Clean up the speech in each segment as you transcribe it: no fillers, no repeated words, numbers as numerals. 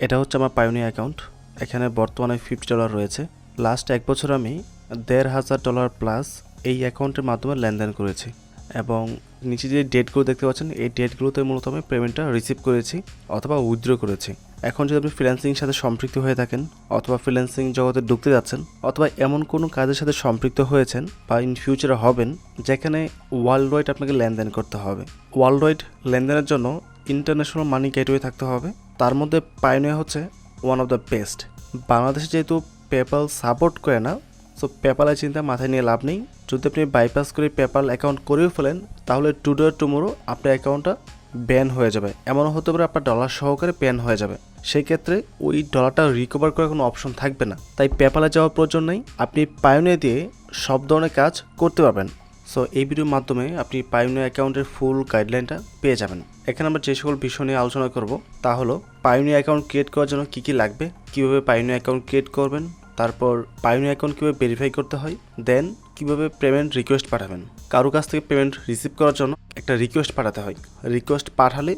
এটা হচ্ছে আমার পায়োনিয়ার অ্যাকাউন্ট। এখানে বর্তমানে $50 রয়েছে। লাস্ট 1 বছর আমি $1,500 প্লাস এই অ্যাকাউন্টের মাধ্যমে লেনদেন করেছি এবং নিচে যে ডেটগুলো দেখতে পাচ্ছেন এই ডেটগুলোতে মূলত আমি পেমেন্টটা রিসিভ করেছি অথবা উইথড্র করেছি। এখন যদি আপনি ফ্রিল্যান্সিংয়ের সাথে সম্পৃক্ত হয়ে থাকেন অথবা ফ্রিল্যান্সিং জগতে ঢুকতে যাচ্ছেন অথবা এমন কোনো কাজের সাথে সম্পৃক্ত হয়েছেন বা ইন ফিউচারে হবেন যেখানে ওয়ার্ল্ড ওয়াইড আপনাকে লেনদেন করতে হবে, ওয়ার্ল্ড ওয়াইড লেনদেনের জন্য ইন্টারন্যাশনাল মানি গেটওয়ে থাকতে হবে। তার মধ্যে পায়োনিয়ার হচ্ছে ওয়ান অফ দ্য বেস্ট। বাংলাদেশে যেহেতু পেপ্যাল সাপোর্ট করে না, সো পেপ্যালের চিন্তা মাথায় নিয়ে লাভ নেই। যদি আপনি বাইপাস করে পেপ্যাল অ্যাকাউন্ট করেও ফেলেন তাহলে টুডে টুমোরো আপনার অ্যাকাউন্টটা ব্যান হয়ে যাবে। এমনও হতে পারে আপনার ডলার সহকারে ব্যান হয়ে যাবে। সেই ক্ষেত্রে ওই ডলারটা রিকভার করার কোনো অপশন থাকবে না। তাই পেপ্যালে যাওয়ার প্রয়োজন নেই, আপনি পায়োনিয়ার দিয়ে সব ধরনের কাজ করতে পারবেন। সো এই ভিডিওর মাধ্যমে আপনি পায়োনিয়ার অ্যাকাউন্টের ফুল গাইডলাইনটা পেয়ে যাবেন। এখানে আমরা যে সকল বিষয় নিয়ে আলোচনা করব তা হলো পায়োনিয়ার অ্যাকাউন্ট ক্রিয়েট করার জন্য কী কী লাগবে, কীভাবে পায়োনিয়ার অ্যাকাউন্ট ক্রিয়েট করবেন, তারপর পায়োনিয়ার অ্যাকাউন্ট কীভাবে ভেরিফাই করতে হয়, দেন কীভাবে পেমেন্ট রিকোয়েস্ট পাঠাবেন। কারো কাছ থেকে পেমেন্ট রিসিভ করার জন্য একটা রিকোয়েস্ট পাঠাতে হয়, রিকোয়েস্ট পাঠালে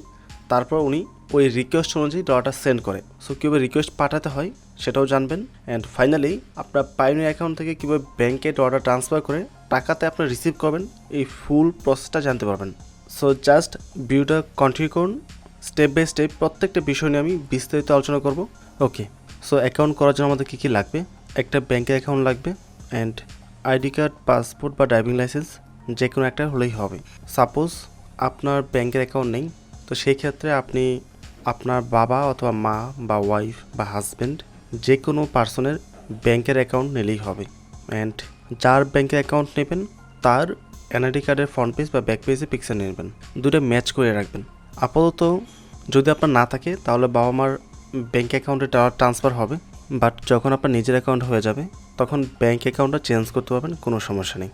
তারপর উনি ওই রিকোয়েস্ট অনুযায়ী ডলারটা সেন্ড করে। সো কীভাবে রিকোয়েস্ট পাঠাতে হয় সেটাও জানবেন। অ্যান্ড ফাইনালি আপনার পায়োনিয়ার অ্যাকাউন্ট থেকে কীভাবে ব্যাঙ্কে ডলারটা ট্রান্সফার করে টাকাতে আপনি রিসিভ করবেন এই ফুল প্রসেসটা জানতে পারবেন। সো জাস্ট ভিডিওটা কন্টিনিউ করুন, স্টেপ বাই স্টেপ প্রত্যেকটা বিষয় নিয়ে আমি বিস্তারিত আলোচনা করব। ওকে, সো অ্যাকাউন্ট করার জন্য আমাদের কী কী লাগবে? একটা ব্যাঙ্কের অ্যাকাউন্ট লাগবে অ্যান্ড আইডি কার্ড, পাসপোর্ট বা ড্রাইভিং লাইসেন্স যে কোনো একটা হলেই হবে। সাপোজ আপনার ব্যাঙ্কের অ্যাকাউন্ট নেই, তো সেই ক্ষেত্রে আপনি আপনার বাবা অথবা মা বা ওয়াইফ বা হাজব্যান্ড যে কোনো পার্সনের ব্যাঙ্কের অ্যাকাউন্ট নিলেই হবে। অ্যান্ড যার ব্যাঙ্কের অ্যাকাউন্ট নেবেন তার এনআইডি কার্ডের ফ্রন্ট পেজ বা ব্যাক পেজে পিকচার নেবেন, দুটো ম্যাচ করে রাখবেন। আপাতত যদি আপনার না থাকে তাহলে বাবা মার ব্যাঙ্ক অ্যাকাউন্টে টাকা ট্রান্সফার হবে, বাট যখন আপনার নিজের অ্যাকাউন্ট হয়ে যাবে তখন ব্যাঙ্ক অ্যাকাউন্টটা চেঞ্জ করতে পারবেন, কোনো সমস্যা নেই।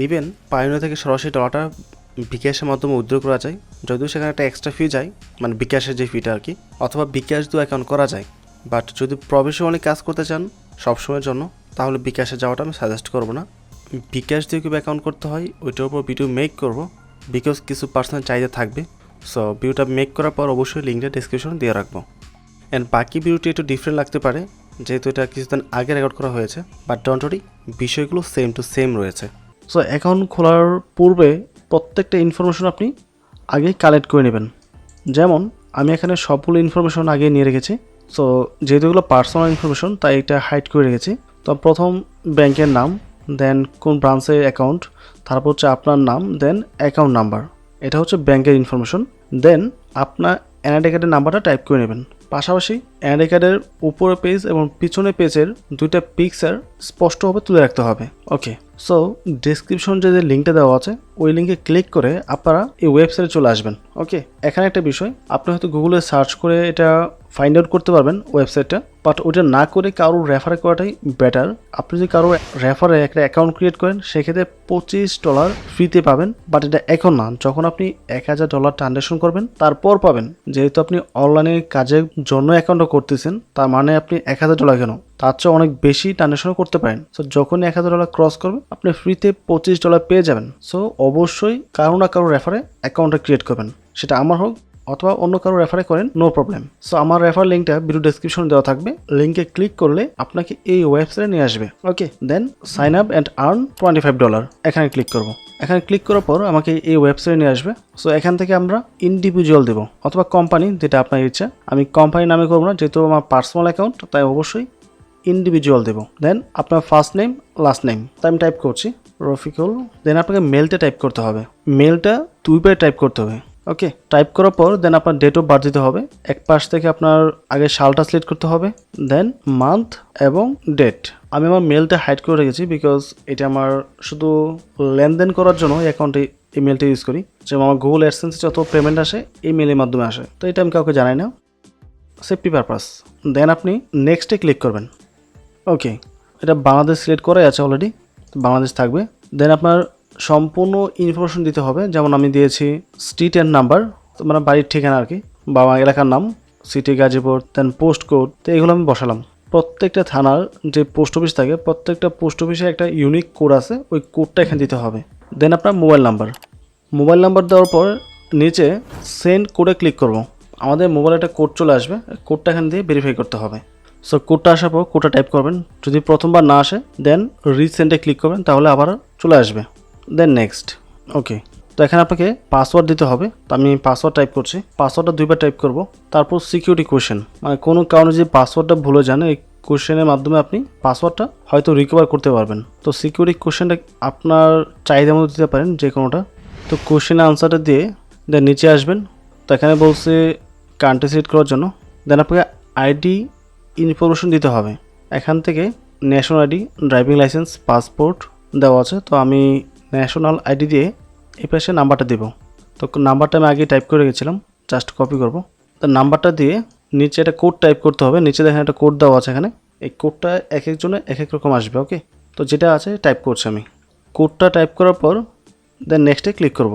ইভেন পায়োনিয়ার থেকে সরাসরি ডলারটা বিকাশের মাধ্যমে উইথড্র করা যায়, যদিও সেখানে একটা এক্সট্রা ফি যায়, মানে বিকাশের যে ফিটা আর কি, অথবা বিকাশ দিয়ে অ্যাকাউন্ট করা যায়। বাট যদি প্রফেশনালি কাজ করতে চান সবসময়ের জন্য তাহলে বিকাশে যাওয়াটা আমি সাজেস্ট করবো না। বিকাশ দিয়ে কীভাবে অ্যাকাউন্ট করতে হয় ওইটার উপর ভিডিও মেক করবো, বিকজ কিছু পার্সোনাল চাহিদা থাকবে। সো ভিডিওটা মেক করার পর অবশ্যই লিঙ্কটা ডিসক্রিপশনে দিয়ে রাখবো। অ্যান্ড বাকি ভিডিওটি একটু ডিফারেন্ট লাগতে পারে যেহেতু এটা কিছুদিন আগে রেকর্ড করা হয়েছে, বাট ডোন্ট ওয়ারি, বিষয়গুলো সেম টু সেম রয়েছে। সো অ্যাকাউন্ট খোলার পূর্বে প্রত্যেকটা ইনফরমেশন আপনি আগেই কালেক্ট করে নেবেন। যেমন আমি এখানে সবগুলো ইনফরমেশন আগে নিয়ে রেখেছি। সো যেহেতু এগুলো পার্সোনাল ইনফরমেশন তাই এটা হাইড করে রেখেছি। তো প্রথম ব্যাংকের নাম, দেন কোন ব্রাঞ্চের অ্যাকাউন্ট, তারপর হচ্ছে আপনার নাম, দেন অ্যাকাউন্ট নাম্বার, এটা হচ্ছে ব্যাংকের ইনফরমেশন। দেন আপনার এনআইডি কার্ডের নাম্বারটা টাইপ করে নেবেন। পাশাপাশি এনআইডি কার্ডের উপরের পেজ এবং পিছনের পেজের দুইটা পিকচার স্পষ্টভাবে তুলে রাখতে হবে। ওকে, সো ডিসক্রিপশন যে লিঙ্কটা দেওয়া আছে ওই লিঙ্কে ক্লিক করে আপনারা এই ওয়েবসাইটে চলে আসবেন। ওকে, এখানে একটা বিষয়, আপনি হয়তো গুগলে সার্চ করে এটা ফাইন্ড আউট করতে পারবেন ওয়েবসাইটটা, বাট ওটা না করে কারোর রেফারে করাটাই বেটার। আপনি যদি কারোর রেফারে একটা অ্যাকাউন্ট ক্রিয়েট করেন সেক্ষেত্রে $25 ফ্রিতে পাবেন, বাট এটা এখন না, যখন আপনি $1,000 ট্রানজ্যাকশন করবেন তারপর পাবেন। যেহেতু আপনি অনলাইনে কাজের জন্য অ্যাকাউন্টটা করতেছেন তার মানে আপনি $1,000 কেন, তার চেয়ে অনেক বেশি ট্রানজ্যাকশন করতে পারেন। সো যখনই $1,000 ক্রস করবে আপনি ফ্রিতে $25 পেয়ে যাবেন। সো অবশ্যই কারো না কারো রেফারে অ্যাকাউন্টটা ক্রিয়েট করবেন, সেটা আমার হোক অথবা অন্য কারো রেফারে করেন, নো প্রবলেম। সো আমার রেফার লিঙ্কটা ভিডিও ডেসক্রিপশনে দেওয়া থাকবে, লিঙ্কে ক্লিক করলে আপনাকে এই ওয়েবসাইটে নিয়ে আসবে। ওকে, দেন সাইন আপ অ্যান্ড আর্ন $25, এখানে ক্লিক করব। এখানে ক্লিক করার পর আমাকে এই ওয়েবসাইটে নিয়ে আসবে। সো এখান থেকে আমরা ইন্ডিভিজুয়াল দেবো অথবা কোম্পানি, যেটা আপনার ইচ্ছা। আমি কোম্পানি নামে করবো না, যেহেতু আমার পার্সোনাল অ্যাকাউন্ট, তাই অবশ্যই ইন্ডিভিজুয়াল দেবো। দেন আপনার ফার্স্ট নেম, লাস্ট নেম, তাই আমি টাইপ করছি রফিকুল। দেন আপনাকে মেলটা টাইপ করতে হবে, মেলটা 2বার টাইপ করতে হবে। ওকে, টাইপ করার পর দেন আপনার ডেট অফ বার্থ দিতে হবে। এক পাশ থেকে আপনার আগে সালটা সিলেক্ট করতে হবে, দেন মান্থ এবং ডেট। আমি আমার মেলটা হাইড করে রেখেছি বিকজ এটা আমার শুধু লেনদেন করার জন্য অ্যাকাউন্টে এই মেলটা ইউজ করি। যেমন আমার গুগল অ্যাডসেন্সে যত পেমেন্ট আসে এই মেলের মাধ্যমে আসে, তো এটা আমি কাউকে জানাই না, সেফটি পারপাস। দেন আপনি নেক্সটে ক্লিক করবেন। ওকে, এটা বাংলাদেশ সিলেক্ট করাই আছে অলরেডি, বাংলাদেশ থাকবে। দেন আপনার সম্পূর্ণ ইনফরমেশন দিতে হবে, যেমন আমি দিয়েছি স্ট্রিট অ্যান্ড নাম্বার, মানে বাড়ির ঠিকানা আর কি, বা আমার এলাকার নাম, সিটি গাজীপুর, দেন পোস্ট কোড, তো এগুলো আমি বসালাম। প্রত্যেকটা থানার যে পোস্ট অফিস থাকে প্রত্যেকটা পোস্ট অফিসে একটা ইউনিক কোড আছে, ওই কোডটা এখানে দিতে হবে। দেন আপনার মোবাইল নাম্বার দেওয়ার পর নিচে সেন্ড কোডে ক্লিক করব। আমাদের মোবাইলে একটা কোড চলে আসবে, কোডটা এখান দিয়ে ভেরিফাই করতে হবে। সো কোডটা আসার পর কোডটা টাইপ করবেন, যদি প্রথমবার না আসে দেন রিসেন্টে ক্লিক করবেন, তাহলে আবার চলে আসবে, দেন নেক্সট। ওকে, তো এখানে আপনাকে পাসওয়ার্ড দিতে হবে। তো আমি পাসওয়ার্ড টাইপ করছি, পাসওয়ার্ডটা 2বার টাইপ করব। তারপর সিকিউরিটি কোয়েশ্চেন, মানে কোনো কারণে যদি পাসওয়ার্ডটা ভুলে যান, এই কোয়েশ্চেনের মাধ্যমে আপনি পাসওয়ার্ডটা হয়তো রিকভার করতে পারবেন। তো সিকিউরিটি কোয়েশ্চেনটা আপনার চাহিদা মতো দিতে পারেন যে কোনোটা। তো কোয়েশ্চেনের আনসারটা দিয়ে দেন নিচে আসবেন। তো এখানে বলছে কান্ট্রি সিলেক্ট করার জন্য, দেন আপনাকে আইডি ইনফরমেশন দিতে হবে। এখান থেকে national ID, driving licence, passport দেওয়া আছে। তো আমি ন্যাশনাল আইডি দিয়ে এই পাশে নাম্বারটা দেব। তো নাম্বারটা আমি আগে টাইপ করে রেখেছিলাম, জাস্ট কপি করব। তো নাম্বারটা দিয়ে নিচে একটা কোড টাইপ করতে হবে। নিচে দেখেন একটা কোড দেওয়া আছে এখানে, এই কোডটা এক একজনের এক এক রকম আসবে। ওকে, তো যেটা আছে টাইপ করছি আমি। কোডটা টাইপ করার পর দেন নেক্সটে ক্লিক করব।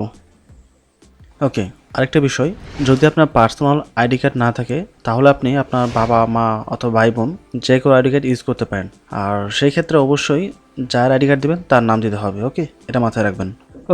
ওকে, আরেকটা বিষয়, যদি আপনার পার্সোনাল আইডি কার্ড না থাকে তাহলে আপনি আপনার বাবা মা অথবা ভাই বোন যে কোনো আইডি কার্ড ইউজ করতে পারেন। আর সেই ক্ষেত্রে অবশ্যই যার আইডি কার্ড দেবেন তার নাম দিতে হবে। ওকে, এটা মাথায় রাখবেন।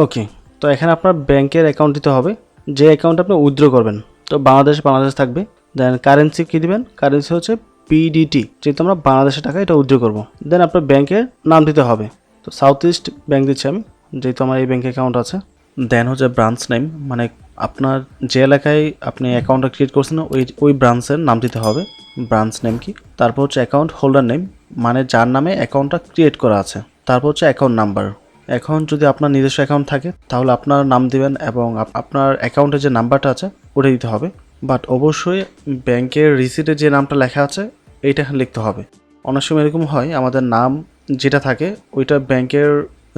ওকে, তো এখানে আপনার ব্যাংকের অ্যাকাউন্ট দিতে হবে, যে অ্যাকাউন্ট আপনি উইথড্র করবেন। তো বাংলাদেশ থাকবে। দেন কারেন্সি কী দিবেন, কারেন্সি হচ্ছে পিডিটি, যেহেতু আমরা বাংলাদেশের টাকা এটা উইথড্র করবো। দেন আপনার ব্যাংকের নাম দিতে হবে। তো সাউথ ইস্ট ব্যাংক দিচ্ছি আমি, যেহেতু আমার এই ব্যাংক অ্যাকাউন্ট আছে। দেন হচ্ছে ব্রাঞ্চ নেম, মানে আপনার যে এলাকায় আপনি অ্যাকাউন্টটা ক্রিয়েট করছেন ওই ব্রাঞ্চের নাম দিতে হবে, ব্রাঞ্চ নেম কি। তারপর হচ্ছে অ্যাকাউন্ট হোল্ডার নেম, মানে যার নামে অ্যাকাউন্টটা ক্রিয়েট করা আছে। তারপর হচ্ছে অ্যাকাউন্ট নাম্বার। এখন যদি আপনার নিজস্ব অ্যাকাউন্ট থাকে তাহলে আপনার নাম দিবেন এবং আপনার অ্যাকাউন্টের যে নাম্বারটা আছে ওটা দিতে হবে। বাট অবশ্যই ব্যাংকের রিসিটে যে নামটা লেখা আছে এইটা এখানে লিখতে হবে। অনেক সময় এরকম হয় আমাদের নাম যেটা থাকে ওইটা ব্যাংকের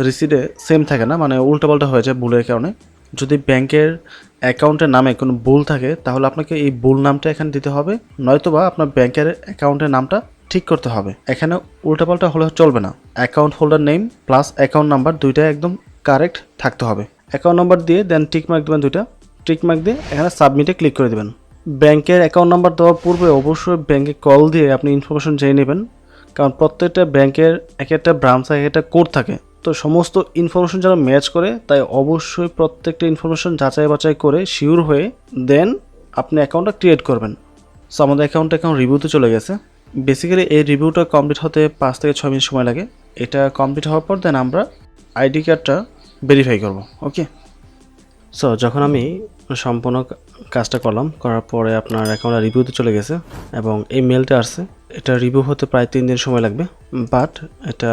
রিসিটে সেম থাকে না, মানে উল্টাপাল্টা হয়ে যায় ভুলের কারণে। যদি ব্যাংকের অ্যাকাউন্টের নামে কোনো ভুল থাকে তাহলে আপনাকে এই ভুল নামটা এখানে দিতে হবে, নয়তোবা আপনার ব্যাংকের অ্যাকাউন্টের নামটা ঠিক করতে হবে। এখানে উল্টাপাল্টা হলে চলবে না। Account holder name plus account number দুইটা একদম কারেক্ট থাকতে হবে। অ্যাকাউন্ট নাম্বার দিয়ে দেন টিক মার্ক দেবেন, দুইটা টিক মার্ক দিয়ে এখানে সাবমিটে ক্লিক করে দেবেন। ব্যাংকের অ্যাকাউন্ট নাম্বার দেওয়ার পূর্বে অবশ্যই ব্যাংকে কল দিয়ে আপনি ইনফরমেশন জেনে নেবেন, কারণ প্রত্যেকটা ব্যাংকের এক একটা ব্রাঞ্চ এক একটা কোড থাকে। তো সমস্ত ইনফরমেশন যেন ম্যাচ করে, তাই অবশ্যই প্রত্যেকটা ইনফরমেশন যাচাই বাছাই করে শিওর হয়ে দেন আপনি অ্যাকাউন্টটা ক্রিয়েট করবেন। সো আমাদের অ্যাকাউন্টটা এখন রিভিউতে চলে গেছে। বেসিক্যালি এই রিভিউটা কমপ্লিট হতে 5 থেকে 6 মিনিট সময় লাগে। এটা কমপ্লিট হওয়ার পর দেন আমরা আইডি কার্ডটা ভেরিফাই করব। ওকে, সো যখন আমি সম্পূর্ণ কাজটা করার পরে আপনার অ্যাকাউন্টটা রিভিউতে চলে গেছে এবং এই মেলটা আসছে। এটা রিভিউ হতে প্রায় 3 দিন সময় লাগবে, বাট এটা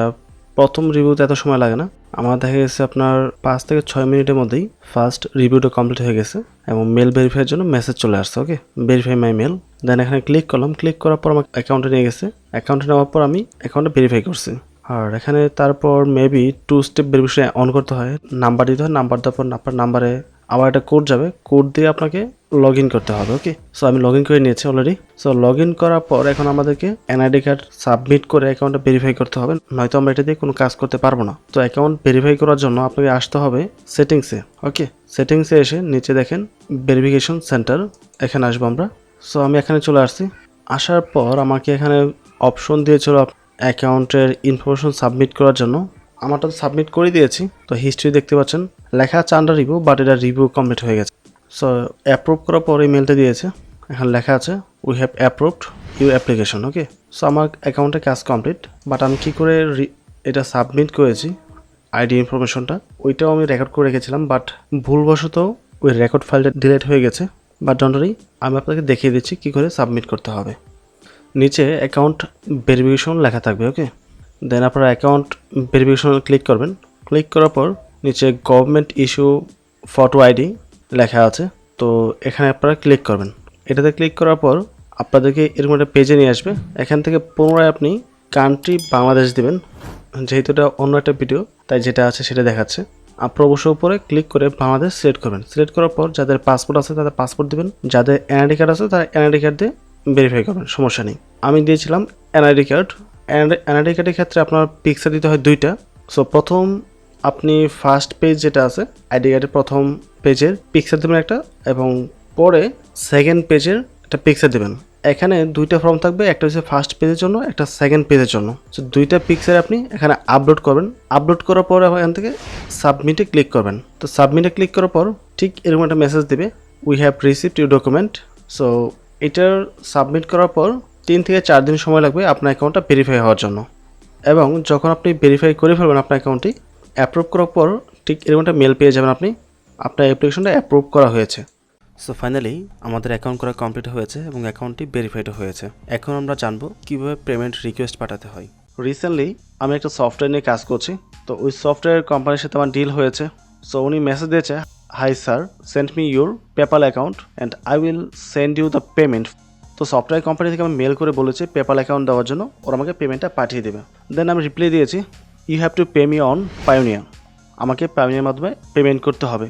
প্রথম রিভিউতে এত সময় লাগে না। আমার দেখা গেছে আপনার 5 থেকে 6 মিনিটের মধ্যেই ফার্স্ট রিভিউটা কমপ্লিট হয়ে গেছে এবং মেল ভেরিফাইয়ের জন্য মেসেজ চলে আসছে। ওকে, ভেরিফাই মাই মেল। দেন এখানে ক্লিক করলাম, ক্লিক করার পর আমার অ্যাকাউন্টে নিয়ে গেছে। অ্যাকাউন্টে নেওয়ার পর আমি অ্যাকাউন্টটা ভেরিফাই করছি। আর এখানে তারপর মেবি 2 স্টেপ ভেরিফিকেশন অন করতে হয়, নাম্বার দিতে হয়। নাম্বার দেওয়ার পর আপনার নাম্বারে আবার একটা কোড যাবে, কোড দিয়ে আপনাকে লগ ইন করতে হবে। ওকে, সো আমি লগ ইন করে নিয়েছি অলরেডি। সো লগ ইন করার পর এখন আমাদেরকে এনআইডি কার্ড সাবমিট করে অ্যাকাউন্টটা ভেরিফাই করতে হবে, নয়তো আমরা এটা দিয়ে কোনো কাজ করতে পারবো না। তো অ্যাকাউন্ট ভেরিফাই করার জন্য আপনাকে আসতে হবে সেটিংসে। ওকে, সেটিংসে এসে নিচে দেখেন ভেরিফিকেশন সেন্টার, এখানে আসবো আমরা। সো আমি এখানে চলে আসছি। আসার পর আমাকে এখানে অপশন দিয়েছিল অ্যাকাউন্টের ইনফরমেশন সাবমিট করার জন্য। আমারটা তো সাবমিট করে দিয়েছি। তো হিস্ট্রি দেখতে পাচ্ছেন লেখা আছে আন্ডার রিভিউ, বাট এটা রিভিউ কমপ্লিট হয়ে গেছে। সো অ্যাপ্রুভ করার পর এই মেলটা দিয়েছে, এখানে লেখা আছে we have approved your application. Okay, so আমার অ্যাকাউন্টে কাজ কমপ্লিট। বাট আমি কী করে এটা সাবমিট করেছি আইডি ইনফরমেশনটা ওইটাও আমি রেকর্ড করে রেখেছিলাম, বাট ভুলবশত ওই রেকর্ড ফাইলটা ডিলিট হয়ে গেছে। বাট ডোন্ট ওয়ারি, আমি আপনাকে দেখিয়ে দিচ্ছি কী করে সাবমিট করতে হবে। নিচে অ্যাকাউন্ট ভেরিফিকেশন লেখা থাকবে। ওকে, দেন আপনারা অ্যাকাউন্ট ভেরিফিকেশন ক্লিক করবেন। ক্লিক করার পর নিচে গভর্নমেন্ট ইস্যু ফটো আইডি লেখা আছে, তো এখানে আপনারা ক্লিক করবেন। এটাতে ক্লিক করার পর আপনাদেরকে এরকম একটা পেজে নিয়ে আসবে। এখান থেকে পুনরায় আপনি কান্ট্রি বাংলাদেশ দিবেন, যেহেতু এটা অন্য একটা ভিডিও তাই যেটা আছে সেটা দেখাচ্ছে। আপনার অবশ্যই উপরে ক্লিক করে বাংলাদেশ সিলেক্ট করবেন। সিলেক্ট করার পর যাদের পাসপোর্ট আছে তাদের পাসপোর্ট দিবেন, যাদের এনআইডি কার্ড আছে তারা এনআইডি কার্ড দিয়ে ভেরিফাই করবেন, সমস্যা নেই। আমি দিয়েছিলাম এনআইডি কার্ড। এনআইডি কার্ডের ক্ষেত্রে আপনার পিকচার দিতে হয় 2টা। সো প্রথম আপনি ফার্স্ট পেজ যেটা আছে আইডি কার্ডের প্রথম পেজের পিকচার দেবেন একটা, এবং পরে সেকেন্ড পেজের একটা পিকচার দেবেন। এখানে 2টা ফর্ম থাকবে, একটা হচ্ছে ফার্স্ট পেজের জন্য, একটা সেকেন্ড পেজের জন্য। সো 2টা পিকচার আপনি এখানে আপলোড করবেন। আপলোড করার পর এখান থেকে সাবমিটে ক্লিক করবেন। তো সাবমিটে ক্লিক করার পর ঠিক এরকম একটা মেসেজ দেবে we have received your document so এটার সাবমিট করার পর 3 থেকে 4 দিন সময় লাগবে আপনার অ্যাকাউন্টটা ভেরিফাই হওয়ার জন্য। এবং যখন আপনি ভেরিফাই করে ফেলবেন আপনার অ্যাকাউন্টটি, অ্যাপ্রুভ করার পর ঠিক এরকম একটা মেল পেয়ে যাবেন আপনি, আপনার অ্যাপ্লিকেশনটা অ্যাপ্রুভ করা হয়েছে। সো ফাইনালি আমাদের অ্যাকাউন্ট করা কমপ্লিট হয়েছে এবং অ্যাকাউন্টটি ভেরিফাইড হয়েছে। এখন আমরা জানবো কীভাবে পেমেন্ট রিকোয়েস্ট পাঠাতে হয়। রিসেন্টলি আমি একটা সফটওয়্যার নিয়ে কাজ করছি, তো ওই সফটওয়্যার কোম্পানির সাথে আমার ডিল হয়েছে। সো উনি মেসেজ দিয়েছে, hi sir, send me your PayPal account and I will send you the payment. তো সফটওয়্যার কোম্পানি থেকে আমি মেল করে বলেছি পেপ্যাল অ্যাকাউন্ট দেওয়ার জন্য, ওরা আমাকে পেমেন্টটা পাঠিয়ে দেবে। দেন আমি রিপ্লাই দিয়েছি, you have to pay me on Payoneer. আমাকে পায়োনিয়ার মাধ্যমে পেমেন্ট করতে হবে।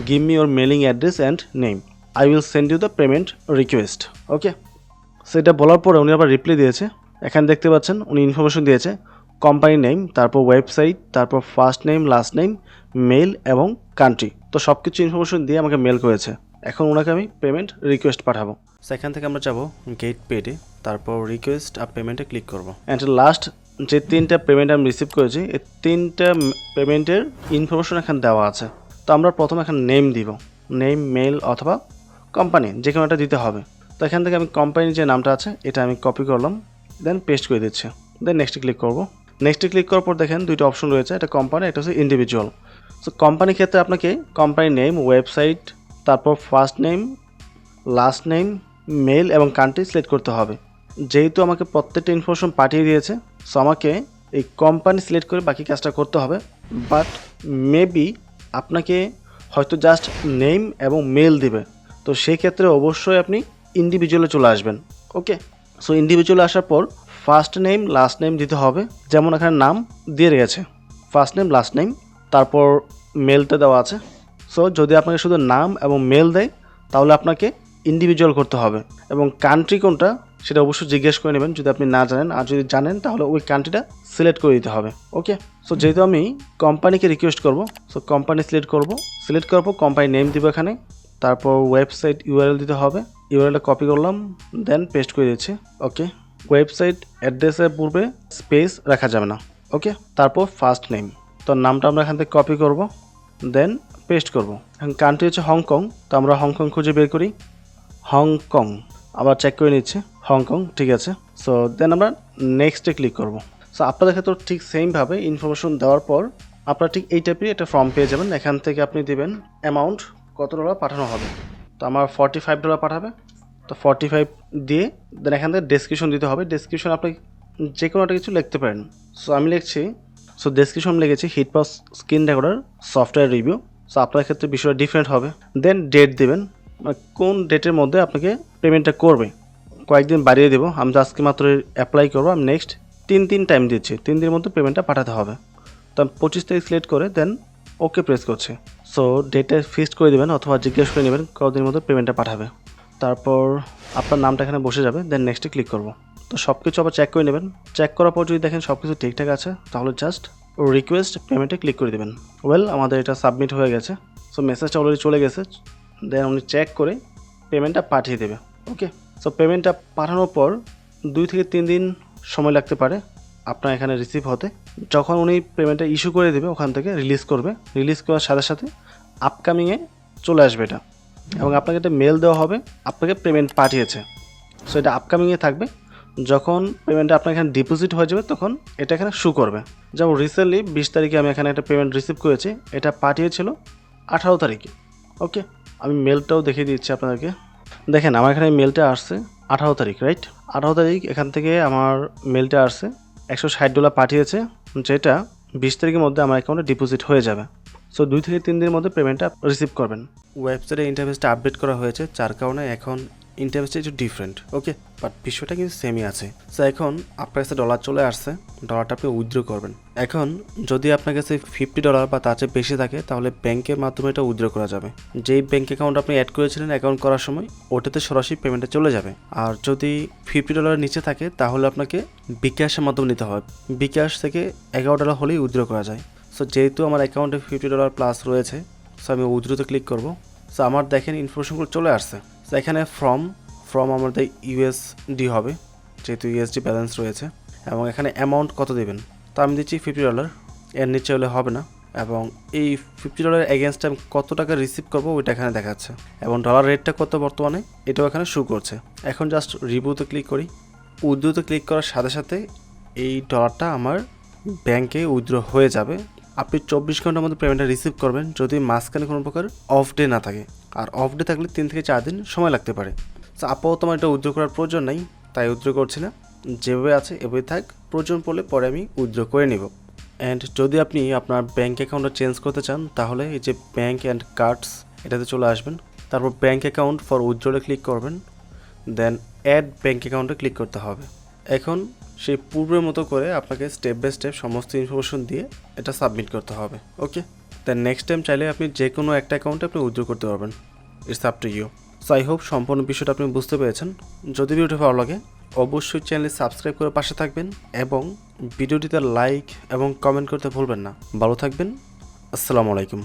Give me your mailing address and name, I will send you the payment request. Okay, সেটা বলার পরে উনি আবার রিপ্লাই দিয়েছে। এখানে দেখতে পাচ্ছেন উনি ইনফরমেশন দিয়েছে, কোম্পানি নেম, তারপর ওয়েবসাইট, তারপর first name, last name, mail এবং কান্ট্রি। তো সব কিছু ইনফরমেশন দিয়ে আমাকে মেল করেছে। এখন ওনাকে আমি পেমেন্ট রিকোয়েস্ট পাঠাবো। সেখান থেকে আমরা যাব গেট পেডে, তারপর রিকোয়েস্ট আর পেমেন্টে ক্লিক করব। অ্যান্ড লাস্ট যে 3টা পেমেন্ট আমি রিসিভ করেছি, এই 3টা পেমেন্টের ইনফরমেশন এখানে দেওয়া আছে। তো আমরা প্রথমে এখানে নেম দিব, নেম, মেল অথবা কোম্পানি, যে কোনো একটা দিতে হবে। তো এখান থেকে আমি কোম্পানির যে নামটা আছে এটা আমি কপি করলাম, দেন পেস্ট করে দিচ্ছি। দেন নেক্সটে ক্লিক করব। নেক্সটে ক্লিক করার পর দেখেন 2টা অপশন রয়েছে, একটা কোম্পানি, একটা হচ্ছে ইন্ডিভিজুয়াল। সো কোম্পানির ক্ষেত্রে আপনাকে কোম্পানি নেম, ওয়েবসাইট, তারপর first name, last name, mail এবং কান্ট্রি সিলেক্ট করতে হবে। যেহেতু আমাকে প্রত্যেকটা ইনফরমেশন পাঠিয়ে দিয়েছে, সো আমাকে এই কোম্পানি সিলেক্ট করে বাকি কাজটা করতে হবে। বাট মেবি আপনাকে হয়তো জাস্ট নেম এবং মেল দিবে, তো সেই ক্ষেত্রে অবশ্যই আপনি ইন্ডিভিজুয়ালে চলে আসবেন। ওকে, সো ইন্ডিভিজুয়ালে আসার পর ফার্স্ট নেম, লাস্ট নেম দিতে হবে, যেমন এখানে নাম দিয়ে রেখেছে, ফার্স্ট নেম, লাস্ট নেম, তারপর মেলটা দেওয়া আছে। সো যদি আপনাকে শুধু নাম এবং মেল দেয় তাহলে আপনাকে ইন্ডিভিজুয়াল করতে হবে, এবং কান্ট্রি কোনটা সেটা অবশ্যই জিজ্ঞেস করে নেবেন যদি আপনি না জানেন, আর যদি জানেন তাহলে ওই কান্ট্রিটা সিলেক্ট করে দিতে হবে। ওকে, সো যেহেতু আমি কোম্পানিকে রিকোয়েস্ট করব, সো কোম্পানি সিলেক্ট করব। সিলেক্ট করার পর কোম্পানি নেম দিব এখানে, তারপর ওয়েবসাইট ইউআরএল দিতে হবে, ইউআরএলটা কপি করলাম, দেন পেস্ট করে দিচ্ছি। ওকে, ওয়েবসাইট অ্যাড্রেসের পূর্বে স্পেস রাখা যাবে না। ওকে, তারপর ফার্স্ট নেম, তো নামটা আমরা এখান থেকে কপি করব, দেন পেস্ট করব। এখন কান্ট্রি হচ্ছে হংকং, তো আমরা হংকং খুঁজে বের করি, হংকং, আবার চেক করে নিচ্ছি, হংকং, ঠিক আছে। সো দেন আমরা নেক্সটে ক্লিক করব। সো আপনাদের ক্ষেত্রে ঠিক সেমভাবে ইনফরমেশন দেওয়ার পর আপনারা ঠিক এই টাইপের একটা ফর্ম পেয়ে যাবেন। এখান থেকে আপনি দেবেন অ্যামাউন্ট, কত ডলার পাঠানো হবে। তো আমার $45 পাঠাবে, তো 45 দিয়ে দেন এখান থেকে ডেসক্রিপশন দিতে হবে। ডেসক্রিপশন আপনি যে কোনো একটা কিছু লিখতে পারেন। সো আমি লিখছি, সো ডেসক্রিপশন লিখেছি HitPaw screen recorder software review. So আপনার ক্ষেত্রে বিষয়টা ডিফারেন্ট হবে। দেন ডেট দেবেন, কোন ডেটের মধ্যে আপনাকে পেমেন্টটা করবে। কয়েকদিন বাড়িয়ে দেবো, আমি আজকে মাত্র অ্যাপ্লাই করবো, আমি নেক্সট 3 দিন টাইম দিচ্ছি, 3 দিনের মধ্যে পেমেন্টটা পাঠাতে হবে। তো আমি 25 তারিখ সিলেক্ট করে দেন ওকে প্রেস করছি। সো ডেটে ফিক্সড করে দেবেন অথবা জিজ্ঞেস করে নেবেন কতদিনের মধ্যে পেমেন্টটা পাঠাবে। তারপর আপনার নামটা এখানে বসে যাবে, দেন নেক্সটে ক্লিক করব। তো সব কিছু আবার চেক করে নেবেন। চেক করার পর যদি দেখেন সব কিছু ঠিকঠাক আছে তাহলে জাস্ট রিকোয়েস্ট পেমেন্টে ক্লিক করে দেবেন। ওয়েল, আমাদের এটা সাবমিট হয়ে গেছে। সো মেসেজটা অলরেডি চলে গেছে, দেন উনি চেক করে পেমেন্টটা পাঠিয়ে দেবে। ওকে, সো পেমেন্টটা পাঠানোর পর 2 থেকে 3 দিন সময় লাগতে পারে আপনার এখানে রিসিভ হতে। যখন উনি পেমেন্টটা ইস্যু করে দেবে ওখান থেকে রিলিজ করবে, রিলিজ করার সাথে সাথে আপকামিংয়ে চলে আসবে এটা, এবং আপনাকে একটা মেল দেওয়া হবে আপনাকে পেমেন্ট পাঠিয়েছে। সো এটা আপকামিংয়ে থাকবে, যখন পেমেন্টটা আপনার এখানে ডিপোজিট হয়ে যাবে তখন এটা এখানে শো করবে। যেমন রিসেন্টলি 20 তারিখে আমি এখানে একটা পেমেন্ট রিসিভ করেছি, এটা পাঠিয়েছিল 18 তারিখে। ওকে, আমি মেলটাও দেখিয়ে দিচ্ছি আপনাদেরকে। দেখেন আমার এখানে মেলটা আসছে 18 তারিখ, রাইট? 18 তারিখ এখান থেকে আমার মেলটা আসছে, $160 পাঠিয়েছে, যেটা 20 তারিখের মধ্যে আমার অ্যাকাউন্টে ডিপোজিট হয়ে যাবে। সো 2 থেকে 3 দিনের মধ্যে পেমেন্টটা রিসিভ করবেন। ওয়েবসাইটে ইন্টারফেসটা আপডেট করা হয়েছে, যার কারণে এখন ইন্টারফেসটা একটু ডিফারেন্ট। ওকে, বাট বিষয়টা কিন্তু সেমই আছে। সো এখন আপনার কাছে ডলার চলে আসছে, ডলারটা আপনি উইথড্র করবেন। এখন যদি আপনার কাছে $50 বা তার চেয়ে বেশি থাকে তাহলে ব্যাংকের মাধ্যমে এটা উইথড্র করা যাবে। যেই ব্যাংক অ্যাকাউন্ট আপনি অ্যাড করেছিলেন অ্যাকাউন্ট করার সময় ওটাতে সরাসরি পেমেন্টটা চলে যাবে। আর যদি $50 নিচে থাকে তাহলে আপনাকে বিকাশের মাধ্যমে নিতে হবে। বিকাশ থেকে $11 হলেই উইথড্র করা যায়। সো যেহেতু আমার অ্যাকাউন্টে $50 প্লাস রয়েছে, সো আমি উইথড্রোতে ক্লিক করব। সো আমার দেখেন ইনফরমেশনগুলো চলে আসছে। সো এখানে ফ্রম আমাদের USD হবে, যেহেতু USD ব্যালেন্স রয়েছে, এবং এখানে অ্যামাউন্ট কত দেবেন, তো আমি দিচ্ছি $50, এর নিচে হলে হবে না। এবং এই $50 এগেনস্ট আমি কত টাকা রিসিভ করবো ওইটা এখানে দেখাচ্ছে এবং ডলার রেটটা কত বর্তমানে এটাও এখানে শো করছে। এখন জাস্ট রিভিউতে ক্লিক করি। উইথড্রোতে ক্লিক করার সাথে সাথে এই ডলারটা আমার ব্যাংকে উইথড্র হয়ে যাবে। আপনি 24 ঘন্টার মধ্যে পেমেন্টটা রিসিভ করবেন যদি মাঝখানে কোনো প্রকার অফ ডে না থাকে, আর অফ ডে থাকলে 3 থেকে 4 দিন সময় লাগতে পারে। সো আপাতত আমার এটা উইথড্র করার প্রয়োজন নেই, তাই উইথড্র করছি না। যেভাবে আছে এভাবে থাক, প্রয়োজন পড়লে পরে আমি উইথড্র করে নিব। অ্যান্ড যদি আপনি আপনার ব্যাঙ্ক অ্যাকাউন্টটা চেঞ্জ করতে চান তাহলে এই যে ব্যাঙ্ক অ্যান্ড কার্ডস এটাতে চলে আসবেন, তারপর ব্যাঙ্ক অ্যাকাউন্ট ফর উইথড্রলে ক্লিক করবেন, দেন অ্যাড ব্যাঙ্ক অ্যাকাউন্টে ক্লিক করতে হবে। এখন সেই পূর্বের মতো করে আপনাকে স্টেপ বাই স্টেপ সমস্ত ইনফরমেশন দিয়ে এটা সাবমিট করতে হবে। ওকে, দেন নেক্সট টাইম চাইলে আপনি যে কোনো একটা অ্যাকাউন্টে আপনি উইথড্র করতে পারবেন। It's up to you. So I hope সম্পূর্ণ বিষয়টা আপনি বুঝতে পেরেছেন। যদি ভিডিওটি ভালো লাগে অবশ্যই চ্যানেলটি সাবস্ক্রাইব করে পাশে থাকবেন এবং ভিডিওটিতে লাইক এবং কমেন্ট করতে ভুলবেন না। ভালো থাকবেন। আসসালামু আলাইকুম।